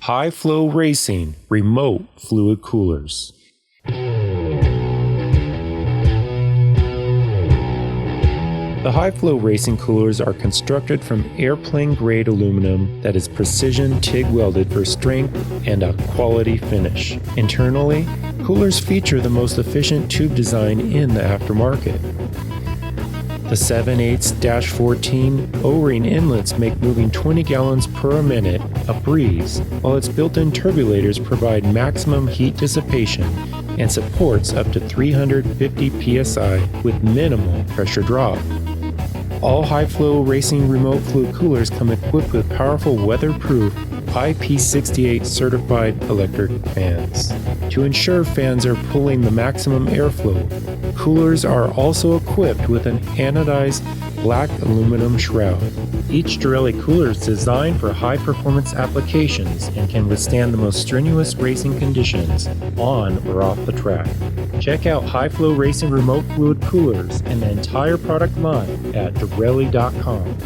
High Flow Racing Remote Fluid Coolers. The High Flow Racing Coolers are constructed from airplane-grade aluminum that is precision TIG welded for strength and a quality finish. Internally, coolers feature the most efficient tube design in the aftermarket. The 7/8-14 O-ring inlets make moving 20 gallons per minute a breeze, while its built-in turbulators provide maximum heat dissipation and supports up to 350 psi with minimal pressure drop. All high-flow racing remote fluid coolers come equipped with powerful weatherproof IP68 certified electric fans. To ensure fans are pulling the maximum airflow, coolers are also equipped with an anodized black aluminum shroud. Each Derale cooler is designed for high-performance applications and can withstand the most strenuous racing conditions on or off the track. Check out High Flow Racing Remote Fluid Coolers and the entire product line at Derale.com.